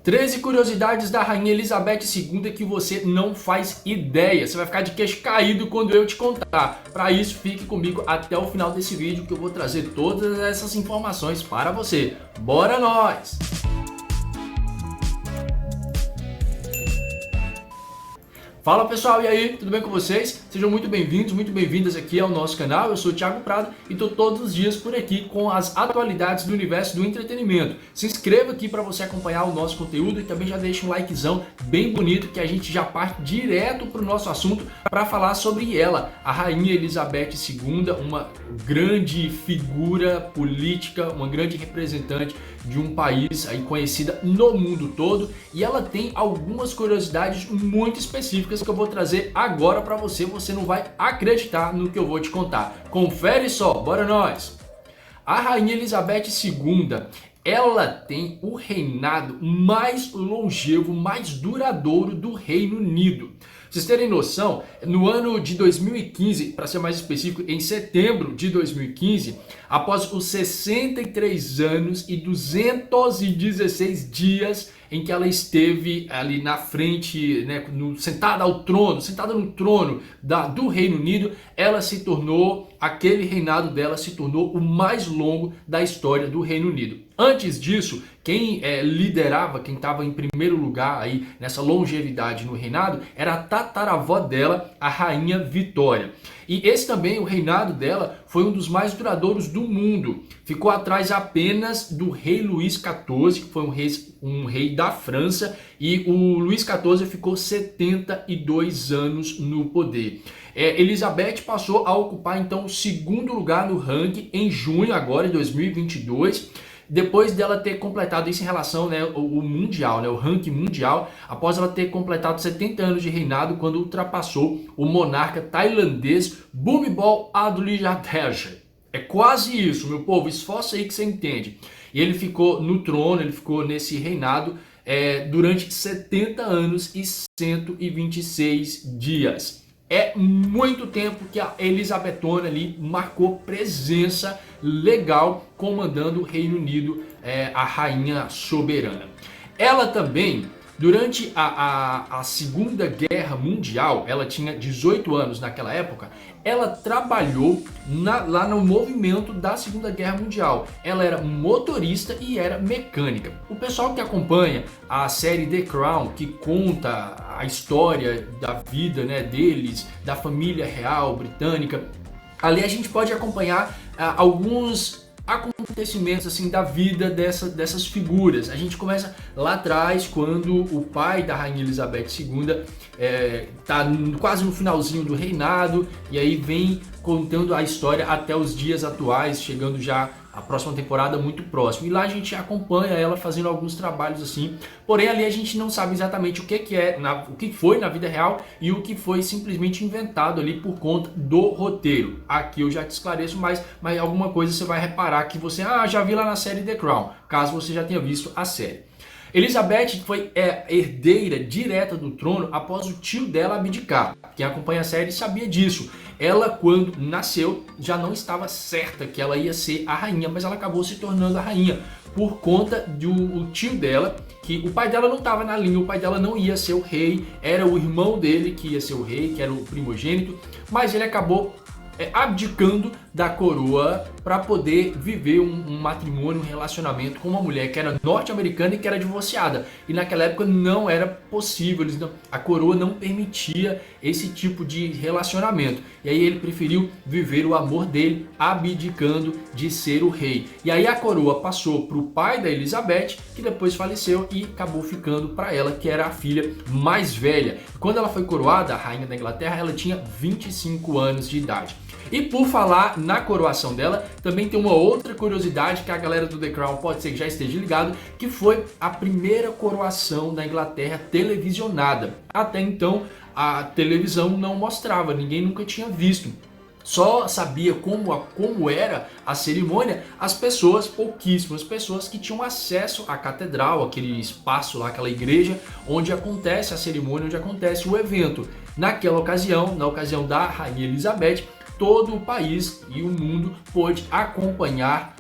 13 curiosidades da Rainha Elizabeth II que você não faz ideia. Você vai ficar de queixo caído quando eu te contar. Para isso, fique comigo até o final desse vídeo que eu vou trazer todas essas informações para você. Bora nós! Fala pessoal, e aí, tudo bem com vocês? Sejam muito bem-vindos, muito bem-vindas aqui ao nosso canal. Eu sou o Thiago Prado e estou todos os dias por aqui com as atualidades do universo do entretenimento. Se inscreva aqui para você acompanhar o nosso conteúdo e também já deixa um likezão bem bonito que a gente já parte direto para o nosso assunto para falar sobre ela, a Rainha Elizabeth II, uma grande figura política, uma grande representante de um país aí conhecida no mundo todo, e ela tem algumas curiosidades muito específicas que eu vou trazer agora para você. Você não vai acreditar no que eu vou te contar. Confere só, bora nós! A Rainha Elizabeth II, ela tem o reinado mais longevo, mais duradouro do Reino Unido. Pra vocês terem noção, no ano de 2015, para ser mais específico, em setembro de 2015, após os 63 anos e 216 dias em que ela esteve ali na frente, né, sentada no trono do Reino Unido, ela se tornou, aquele reinado dela se tornou o mais longo da história do Reino Unido. Antes disso, quem liderava, quem estava em primeiro lugar aí nessa longevidade no reinado, era a tataravó dela, a Rainha Vitória. E esse também, o reinado dela, foi um dos mais duradouros do mundo. Ficou atrás apenas do rei Luís XIV, que foi um rei da França, e o Luís XIV ficou 72 anos no poder. Elizabeth passou a ocupar então o segundo lugar no ranking em junho agora de 2022, depois dela ter completado isso em relação, né, o mundial, né, o ranking mundial, após ela ter completado 70 anos de reinado, quando ultrapassou o monarca tailandês Bhumibol Adulyadej. É quase isso, meu povo, esforça aí que você entende. E ele ficou no trono, ele ficou nesse reinado durante 70 anos e 126 dias. É muito tempo que a Elizabetona ali marcou presença legal comandando o Reino Unido, a rainha soberana. Ela também, durante a Segunda Guerra Mundial, ela tinha 18 anos naquela época, ela trabalhou lá no movimento da Segunda Guerra Mundial. Ela era motorista e era mecânica. O pessoal que acompanha a série The Crown, que conta a história da vida, né, deles, da família real britânica, ali a gente pode acompanhar alguns acontecimentos assim da vida dessas figuras. A gente começa lá atrás, quando o pai da Rainha Elizabeth II está quase no finalzinho do reinado, e aí vem contando a história até os dias atuais, chegando já a próxima temporada muito próximo. E lá a gente acompanha ela fazendo alguns trabalhos assim. Porém ali a gente não sabe exatamente o que foi na vida real e o que foi simplesmente inventado ali por conta do roteiro. Aqui eu já te esclareço mais, mas alguma coisa você vai reparar que você já viu lá na série The Crown, caso você já tenha visto a série. Elizabeth foi herdeira direta do trono após o tio dela abdicar. Quem acompanha a série sabia disso. Ela, quando nasceu, já não estava certa que ela ia ser a rainha, mas ela acabou se tornando a rainha por conta do tio dela, que o pai dela não estava na linha, o pai dela não ia ser o rei, era o irmão dele que ia ser o rei, que era o primogênito, mas ele acabou abdicando da coroa para poder viver um matrimônio, um relacionamento com uma mulher que era norte-americana e que era divorciada. E naquela época não era possível, a coroa não permitia esse tipo de relacionamento. E aí ele preferiu viver o amor dele, abdicando de ser o rei. E aí a coroa passou para o pai da Elizabeth, que depois faleceu, e acabou ficando para ela, que era a filha mais velha. Quando ela foi coroada, a rainha da Inglaterra, ela tinha 25 anos de idade. E por falar na coroação dela, também tem uma outra curiosidade que a galera do The Crown pode ser que já esteja ligado, que foi a primeira coroação da Inglaterra televisionada. Até então a televisão não mostrava, ninguém nunca tinha visto. Só sabia como era a cerimônia as pessoas, pouquíssimas pessoas que tinham acesso à catedral, aquele espaço lá, aquela igreja onde acontece a cerimônia, onde acontece o evento. Naquela ocasião, na ocasião da Rainha Elizabeth, todo o país e o mundo pôde acompanhar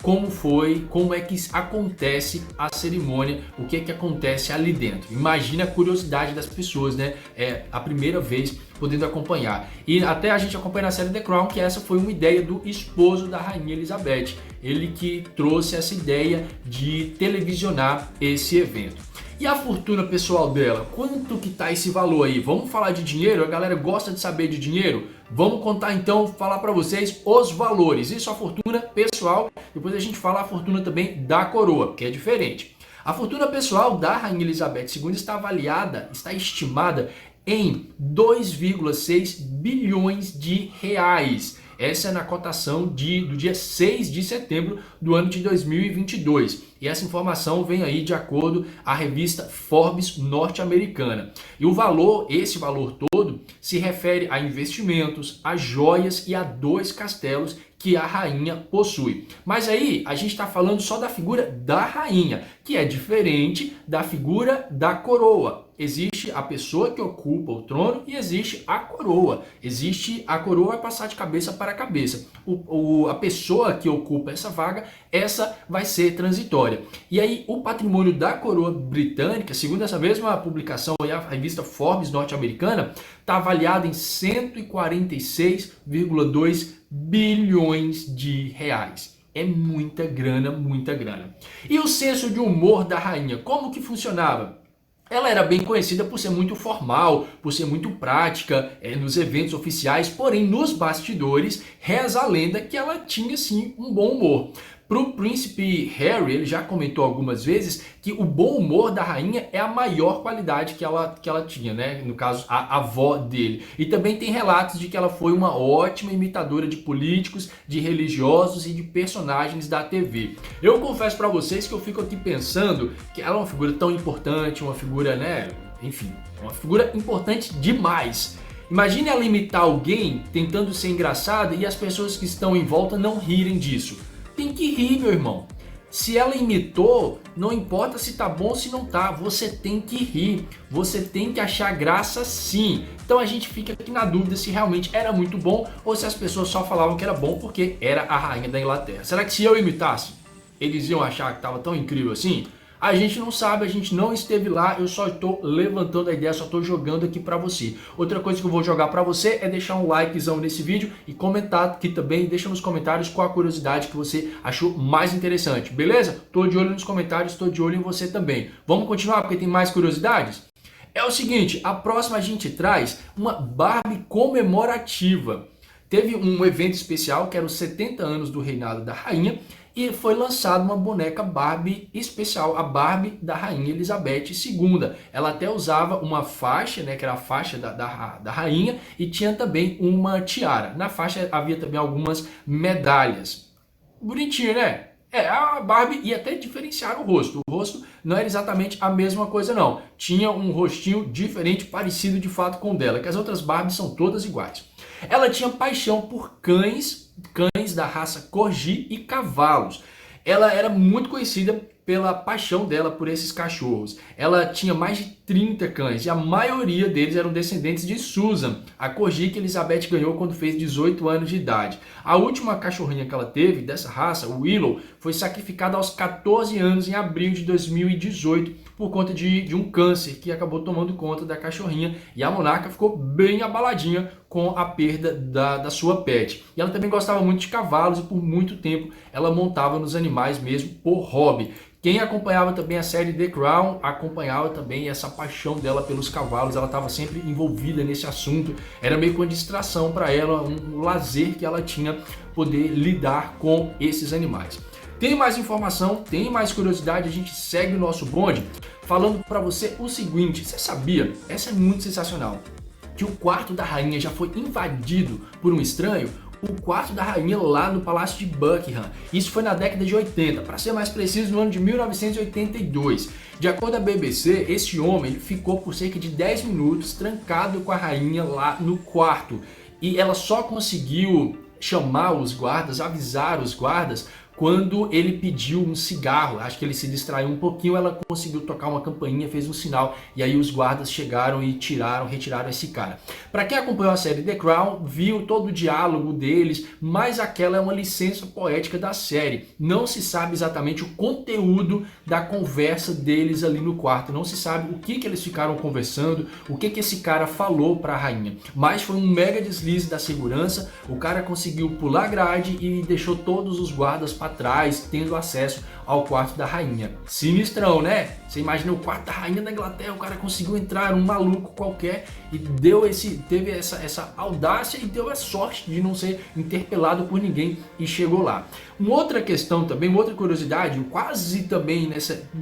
como foi, como é que acontece a cerimônia, o que é que acontece ali dentro. Imagina a curiosidade das pessoas, né? É a primeira vez podendo acompanhar. E até a gente acompanha na série The Crown que essa foi uma ideia do esposo da Rainha Elizabeth. Ele que trouxe essa ideia de televisionar esse evento. E a fortuna pessoal dela? Quanto que tá esse valor aí? Vamos falar de dinheiro? A galera gosta de saber de dinheiro? Vamos contar então, falar para vocês os valores. Isso a fortuna pessoal, depois a gente fala a fortuna também da coroa, que é diferente. A fortuna pessoal da Rainha Elizabeth II está avaliada, está estimada em 2,6 bilhões de reais. Essa é na cotação do dia 6 de setembro do ano de 2022. E essa informação vem aí de acordo com a revista Forbes norte-americana. E o valor, esse valor todo, se refere a investimentos, a joias e a 2 castelos que a rainha possui. Mas aí a gente está falando só da figura da rainha, que é diferente da figura da coroa. Existe a pessoa que ocupa o trono e existe a coroa. Existe a coroa vai passar de cabeça para cabeça. A pessoa que ocupa essa vaga, essa vai ser transitória. E aí o patrimônio da coroa britânica, segundo essa mesma publicação, a revista Forbes norte-americana, está avaliado em 146,2 bilhões de reais. É muita grana, muita grana. E o senso de humor da rainha, como que funcionava? Ela era bem conhecida por ser muito formal, por ser muito prática nos eventos oficiais, porém nos bastidores reza a lenda que ela tinha sim um bom humor. Para o príncipe Harry, ele já comentou algumas vezes que o bom humor da rainha é a maior qualidade que ela tinha, né? No caso, a avó dele. E também tem relatos de que ela foi uma ótima imitadora de políticos, de religiosos e de personagens da TV. Eu confesso para vocês que eu fico aqui pensando que ela é uma figura tão importante, uma figura, né? Enfim, uma figura importante demais. Imagine ela imitar alguém tentando ser engraçada e as pessoas que estão em volta não rirem disso. Tem que rir, meu irmão. Se ela imitou, não importa se tá bom ou se não tá, você tem que rir, você tem que achar graça sim. Então a gente fica aqui na dúvida se realmente era muito bom ou se as pessoas só falavam que era bom porque era a rainha da Inglaterra. Será que se eu imitasse, eles iam achar que tava tão incrível assim? A gente não sabe, a gente não esteve lá, eu só estou levantando a ideia, só estou jogando aqui para você. Outra coisa que eu vou jogar para você é deixar um likezão nesse vídeo e comentar aqui também, deixa nos comentários qual a curiosidade que você achou mais interessante, beleza? Tô de olho nos comentários, estou de olho em você também. Vamos continuar porque tem mais curiosidades? É o seguinte, a próxima a gente traz uma Barbie comemorativa. Teve um evento especial que era os 70 anos do reinado da rainha e foi lançada uma boneca Barbie especial, a Barbie da Rainha Elizabeth II. Ela até usava uma faixa, né, que era a faixa da rainha, e tinha também uma tiara. Na faixa havia também algumas medalhas. Bonitinho, né? A Barbie ia até diferenciar o rosto. O rosto não era exatamente a mesma coisa, não. Tinha um rostinho diferente, parecido de fato com o dela, que as outras Barbies são todas iguais. Ela tinha paixão por cães da raça Corgi e cavalos. Ela era muito conhecida pela paixão dela por esses cachorros. Ela tinha mais de 30 cães e a maioria deles eram descendentes de Susan, a Corgi que Elizabeth ganhou quando fez 18 anos de idade. A última cachorrinha que ela teve dessa raça, o Willow, foi sacrificada aos 14 anos em abril de 2018 por conta de um câncer que acabou tomando conta da cachorrinha e a monarca ficou bem abaladinha com a perda da sua pet. E ela também gostava muito de cavalos e por muito tempo ela montava nos animais mesmo por hobby. Quem acompanhava também a série The Crown acompanhava também essa paixão dela pelos cavalos. Ela estava sempre envolvida nesse assunto. Era meio que uma distração para ela, um lazer que ela tinha poder lidar com esses animais. Tem mais informação, tem mais curiosidade, a gente segue o nosso bonde falando para você o seguinte: você sabia? Essa é muito sensacional. Que o quarto da rainha já foi invadido por um estranho? O quarto da rainha lá no Palácio de Buckingham. Isso foi na década de 80, para ser mais preciso, no ano de 1982. De acordo com a BBC, esse homem ficou por cerca de 10 minutos trancado com a rainha lá no quarto. E ela só conseguiu chamar os guardas, avisar os guardas, quando ele pediu um cigarro. Acho que ele se distraiu um pouquinho, ela conseguiu tocar uma campainha, fez um sinal, e aí os guardas chegaram e retiraram esse cara. Para quem acompanhou a série The Crown, viu todo o diálogo deles, mas aquela é uma licença poética da série. Não se sabe exatamente o conteúdo da conversa deles ali no quarto, não se sabe o que eles ficaram conversando, o que esse cara falou para a rainha. Mas foi um mega deslize da segurança, o cara conseguiu pular a grade e deixou todos os guardas para trás, tendo acesso ao quarto da rainha. Sinistrão, né? Você imagina o quarto da rainha da Inglaterra, o cara conseguiu entrar, um maluco qualquer, e teve essa audácia e deu a sorte de não ser interpelado por ninguém e chegou lá. Uma outra questão também, uma outra curiosidade, quase também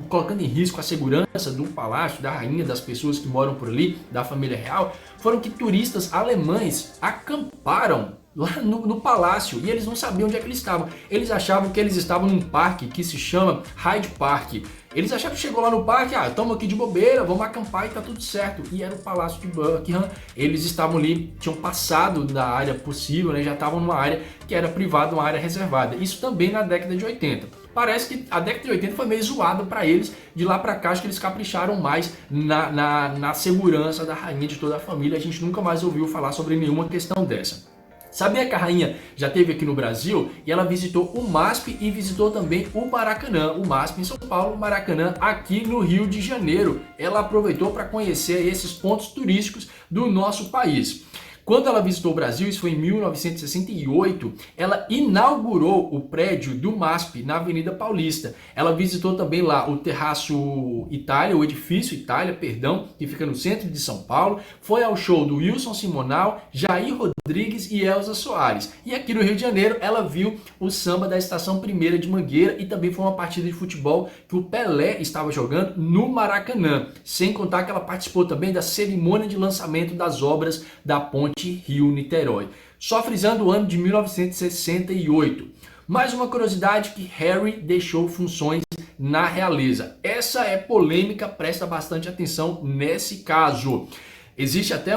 colocando em risco a segurança do palácio, da rainha, das pessoas que moram por ali, da família real, foram que turistas alemães acamparam lá no palácio e eles não sabiam onde é que eles estavam. Eles achavam que eles estavam num parque que se chama Hyde Park. Eles achavam que chegou lá no parque, estamos aqui de bobeira, vamos acampar e tá tudo certo. E era o Palácio de Buckingham. Eles estavam ali, tinham passado da área possível, né? Já estavam numa área que era privada, uma área reservada. Isso também na década de 80. Parece que a década de 80 foi meio zoada para eles. De lá para cá, acho que eles capricharam mais na segurança da rainha, de toda a família. A gente nunca mais ouviu falar sobre nenhuma questão dessa. Sabia que a rainha já esteve aqui no Brasil e ela visitou o MASP e visitou também o Maracanã, o MASP em São Paulo, o Maracanã aqui no Rio de Janeiro. Ela aproveitou para conhecer esses pontos turísticos do nosso país. Quando ela visitou o Brasil, isso foi em 1968, ela inaugurou o prédio do MASP na Avenida Paulista. Ela visitou também lá o Terraço Itália, o Edifício Itália, perdão, que fica no centro de São Paulo. Foi ao show do Wilson Simonal, Jair Rodrigues e Elza Soares. E aqui no Rio de Janeiro, ela viu o samba da Estação Primeira de Mangueira e também foi uma partida de futebol que o Pelé estava jogando no Maracanã. Sem contar que ela participou também da cerimônia de lançamento das obras da Ponte Rio-Niterói. Só frisando o ano de 1968. Mais uma curiosidade que Harry deixou funções na realeza. Essa é polêmica, presta bastante atenção nesse caso. Existe até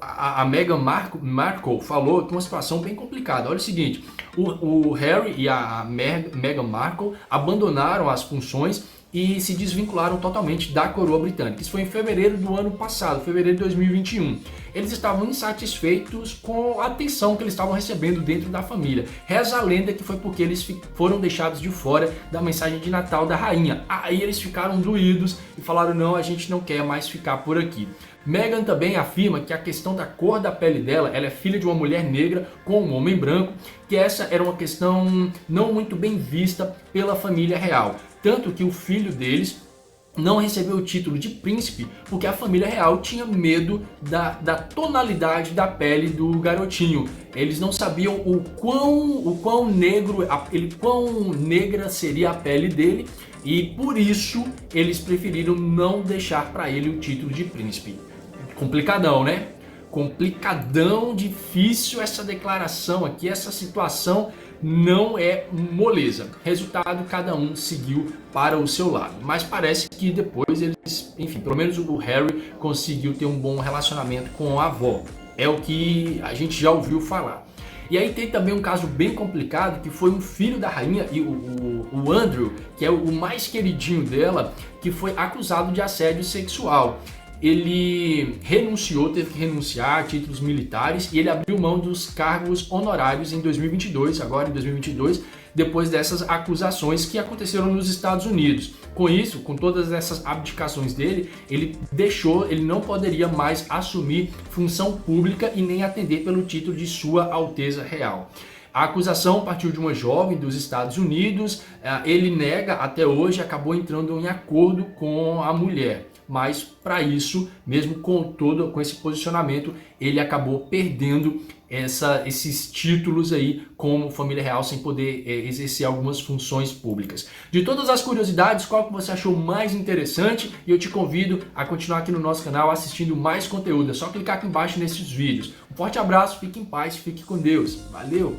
a Meghan Markle falou que uma situação bem complicada. Olha o seguinte, o Harry e a Meghan Markle abandonaram as funções e se desvincularam totalmente da coroa britânica. Isso foi em fevereiro do ano passado, fevereiro de 2021. Eles estavam insatisfeitos com a atenção que eles estavam recebendo dentro da família. Reza a lenda que foi porque eles foram deixados de fora da mensagem de Natal da rainha. Aí eles ficaram doídos e falaram, não, a gente não quer mais ficar por aqui. Meghan também afirma que a questão da cor da pele dela, ela é filha de uma mulher negra com um homem branco, que essa era uma questão não muito bem vista pela família real. Tanto que o filho deles não recebeu o título de príncipe porque a família real tinha medo da tonalidade da pele do garotinho. Eles não sabiam o quão negra seria a pele dele e por isso eles preferiram não deixar para ele o título de príncipe. Complicadão, né? Complicadão, difícil essa declaração aqui, essa situação não é moleza. Resultado, cada um seguiu para o seu lado. Mas parece que depois eles, enfim, pelo menos o Harry conseguiu ter um bom relacionamento com a avó. É o que a gente já ouviu falar. E aí tem também um caso bem complicado, que foi um filho da rainha, e o Andrew, que é o mais queridinho dela, que foi acusado de assédio sexual. Ele renunciou, teve que renunciar a títulos militares e ele abriu mão dos cargos honorários em 2022, agora em 2022, depois dessas acusações que aconteceram nos Estados Unidos. Com isso, com todas essas abdicações dele, ele não poderia mais assumir função pública e nem atender pelo título de Sua Alteza Real. A acusação partiu de uma jovem dos Estados Unidos, ele nega até hoje, acabou entrando em acordo com a mulher. Mas para isso, mesmo com esse posicionamento, ele acabou perdendo esses títulos aí como família real sem poder exercer algumas funções públicas. De todas as curiosidades, qual que você achou mais interessante? E eu te convido a continuar aqui no nosso canal assistindo mais conteúdo. É só clicar aqui embaixo nesses vídeos. Um forte abraço, fique em paz, fique com Deus. Valeu!